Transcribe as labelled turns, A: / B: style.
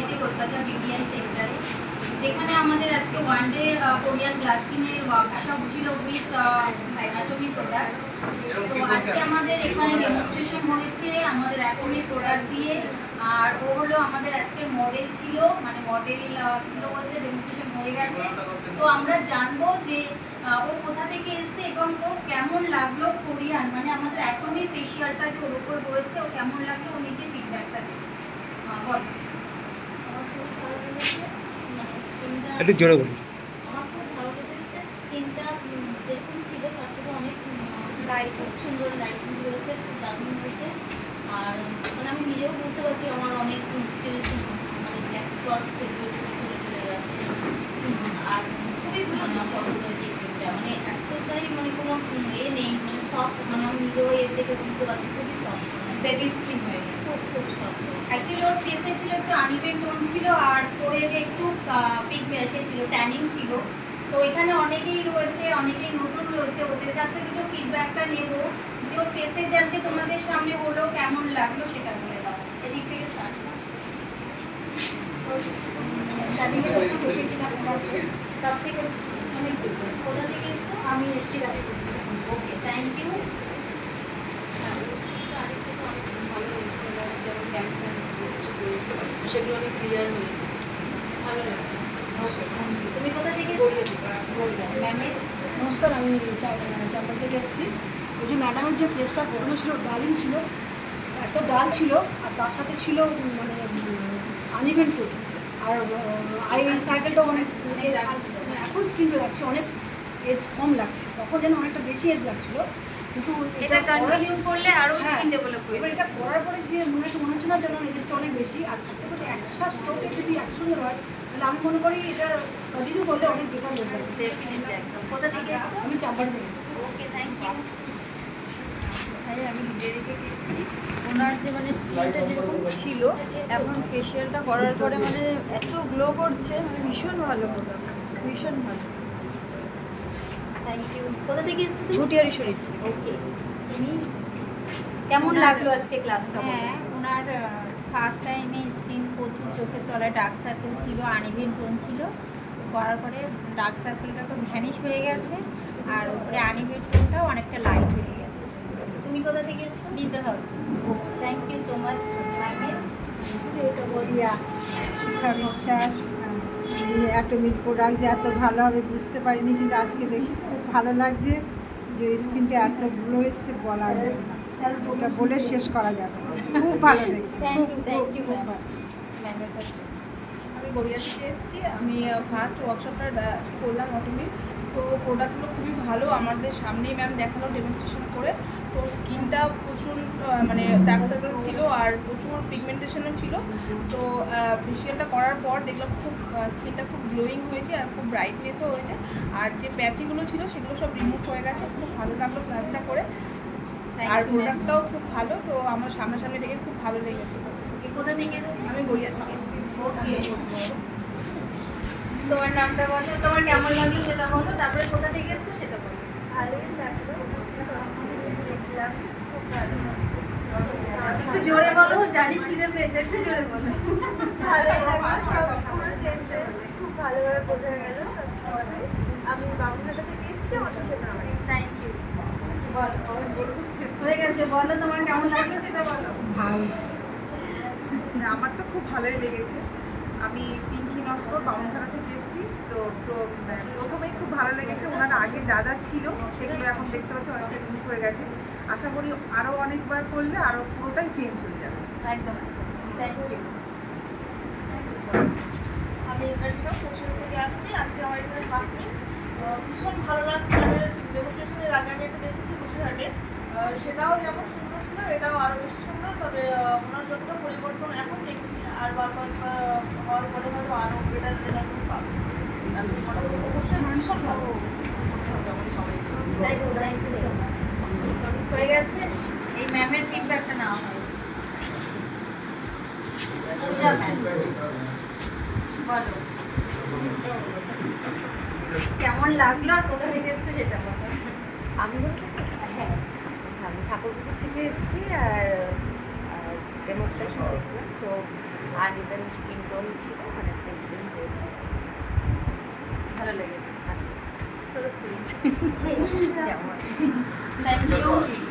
A: বিআইতে Kolkata BBI সেন্টারে, যেখানে আমাদের আজকে ওয়ান ডে কোরিয়ান গ্লাসকিনের ওয়ার্কশপ ছিল উইথ অ্যাটমিক প্রোডাক্ট। তো আজকে আমাদের এখানে ডেমনস্ট্রেশন হয়েছে আমাদের অ্যাটমিক প্রোডাক্ট দিয়ে। আর ও হলো আমাদের আজকের মডেল ছিল, মানে মডেল ছিল বলতে ডেমনস্ট্রেশন হয়ে গেছে। তো আমরা জানবো যে ও কোথা থেকে এসছে এবং ওর কেমন লাগলো কোরিয়ান, মানে আমাদের অ্যাটমিক ফেশিয়ালটা যে ওর উপর হয়েছে ও কেমন লাগলো, ও নিজে ফিডব্যাকটা দেবে। বল।
B: একটু জোরে বলুন।
C: আমার খুব ভালো লেগেছে, স্কিনটা যেরকম ছিল তার থেকে অনেক লাইট, খুব সুন্দর লাইটিং রয়েছে, খুব দারুণ হয়েছে। আর মানে আমি নিজেও বুঝতে পারছি আমার অনেক মানে ব্ল্যাক স্পট সেগুলো চলে গেছে। আর খুবই মানে পছন্দ হয়েছে ক্রিমটা, মানে এতটাই মানে কোনো নেই, মানে সফট, মানে আমি নিজেও এর থেকে বুঝতে পারছি খুবই সফট,
A: বেবি স্কিন হয়ে গেছে,
C: খুব সফট।
A: অ্যাকচুয়ালি ওর ফেসে ছিল একটু আনইভেন টোন ছিল আর ফোরহেডে একটু পিক ছিল, ট্যানিং ছিল। তো এখানে অনেকেই রয়েছে, অনেকেই নতুন রয়েছে, ওদের কাছ থেকে একটু ফিডব্যাকটা নেবো যে ওর ফেসে যে আজকে তোমাদের সামনে হলো কেমন লাগলো সেটা বলে দাও। এদিক থেকে স্টার্ট করো। কোথা থেকে এসছো?
D: আমি এসছি
A: ওকে, থ্যাংক ইউ।
D: সেগুলো অনেক ক্লিয়ার হয়েছে, ভালো লাগছে।
A: ওকে, তুমি কোথা থেকে এসছো? ম্যামের
D: নমস্কার, আমি চাম্পাল থেকে এসেছি। ওই যে ম্যাডামের যে ফেসটা প্রথমে ছিল ডালিং ছিল, এত ডাল ছিল, আর তার সাথে ছিল মানে আনইভেন টোন, আর আই সার্কেলটাও অনেক এখন স্কিনটা লাগছে অনেক এজ কম লাগছে, তখন যেন অনেকটা বেশি এজ লাগছিল। কিন্তু
A: এটা কন্টিনিউ করলে আরো স্কিন ডেভেলপ
D: এবার
A: হয়ে
D: এটা করার পরে যে মনে হচ্ছে না যেন এজটা অনেক বেশি, আর সাথে সাথে একটা স্ট্রোকে যদি একসঙ্গে হয় তাহলে আমি মনে করি এটা কন্টিনিউ করলে অনেক বেটার রেজাল্ট।
A: ডেফিনেটলি একদম। কোথা থেকে এসছো?
D: আমি চাম্পাল থেকে এসেছি।
A: ওকে, থ্যাংক ইউ।
E: হ্যাঁ, আমি ডেরি থেকে এসেছি। ওনার যে মানে স্কিনটা যেরকম ছিল এখন ফেশিয়ালটা করার পরে মানে এত গ্লো করছে, মানে ভীষণ ভালো প্রোডাক্ট, ভীষণ ভালো।
A: Thank you. কোথা থেকে এসছো তুমি?
E: ভুটিয়ারি শরীর থেকে।
A: ওকে, তুমি কেমন লাগলো আজকে ক্লাসটা?
E: হ্যাঁ, ওনার ফার্স্ট টাইমে স্কিন প্রচুর চোখের তলায় ডার্ক সার্কেল ছিল, আনইভেন টোন ছিল, করার পরে ডার্ক সার্কেলটা তো ভ্যানিশ হয়ে গেছে, আর উপরে আনইভেন টোনটাও অনেকটা লাইট হয়ে গেছে।
A: তুমি কোথা থেকে এসছো?
E: Bidyadhar.
A: Thank you so much ম্যামের।
F: এটা বলিয়া শিখা বিশ্বাস। অ্যাটমিক প্রোডাক্ট যে এত ভালো হবে বুঝতে পারিনি, কিন্তু আজকে দেখি খুব ভালো লাগছে যে স্কিনটা এত গ্লো এসছে বলার নেই। ওটা বলে শেষ করা যাবে না। খুব ভালো দেখতে,
A: থ্যাংক ইউ
F: খুব
A: ম্যাম।
F: ভালো।
A: ম্যামের কাছে
G: আমি গড়িয়া থেকে এসেছি। আমি ফার্স্ট ওয়ার্কশপটা আজকে করলাম অটোমেট। তো প্রোডাক্টগুলো খুবই ভালো, আমাদের সামনেই ম্যাম দেখালো ডেমনস্ট্রেশন করে। তো স্কিনটা প্রচুর মানে ডার্ক সার্কেল ছিল আর প্রচুর পিগমেন্টেশনও ছিল। তো ফেশিয়ালটা করার পর দেখলাম খুব স্কিনটা খুব গ্লোয়িং হয়েছে আর খুব ব্রাইটনেসও হয়েছে। আর যে প্যাচিগুলো ছিল সেগুলো সব রিমুভ হয়ে গেছে। খুব ভালো লাগলো ক্লাসটা করে, আর প্রোডাক্টটাও খুব ভালো। তো আমার সামনাসামনি দেখে খুব ভালো লেগেছে।
A: কোথা থেকে এসছো?
G: আমি গড়িয়া থেকে এসেছি।
A: ওকে, তোমার নামটা বলো, তোমার কেমন লাগলো সেটা বলো, তারপরে কোথা থেকে এসছো সেটা বলো।
E: ভালোই লাগলো, দেখলাম খুব ভালো।
A: একটু জোরে বলো, জানি খিদে পেয়েছে, একটু জোরে বলো।
E: ভালোই লাগলো, সব পুরো চেঞ্জেস খুব ভালোভাবে বোঝা গেল সব কিছুই। আমি বামুনঘাটা থেকে এসেছি, অটোশো নামে।
A: Thank you. বলো, হয়ে গেছে, বলো তোমার কেমন লাগলো সেটা বলো।
F: ভালো।
H: না, আমার তো খুব ভালোই লেগেছে। আমি পিঙ্কি নস্কর বামুনখানা থেকে এসেছি। তো প্রথমেই খুব ভালো লেগেছে। ওনার আগে যা যা ছিল সেগুলো এখন দেখতে পাচ্ছি অনেকটা রিমুভ হয়ে গেছে। আশা করি আরও অনেকবার করলে আরও পুরোটাই চেঞ্জ হয়ে যাবে।
A: একদম, থ্যাংক ইউ।
D: আমি এখানে পশুর থেকে আসছি। আজকে আমার এখানে ফার্স্ট মিট, ভীষণ ভালো লাগছে। তাদের ডেমনস্ট্রেশনের আগে আমি একটা দেখেছি বসিরহাটে, সেটাও যেমন সুন্দর ছিল এটাও আরও বেশি সুন্দর। তবে ওনার যতটা পরিবর্তন এখন দেখছি আর বারবার হওয়ার পরে হয়তো আরও বেটার রেজাল্ট পাবো। অবশ্যই ভীষণ ভালো।
A: হয়ে গেছে, এই ম্যামের ফিডব্যাকটা নেওয়া হয়। পূজা ম্যাম, বলো কেমন লাগলো আর কোথা থেকে এসছো সেটা বলো।
I: আমি কোথা থেকে এসেছি? হ্যাঁ, আচ্ছা, আমি ঠাকুরপুকুর থেকে এসেছি আর ডেমনস্ট্রেশন দেখলাম। তো আর ইভেন স্কিন টোন ছিল অনেকটা ইভেন হয়েছে, ভালো লেগেছে।
A: So sweet.
I: যেমন
A: Thank you.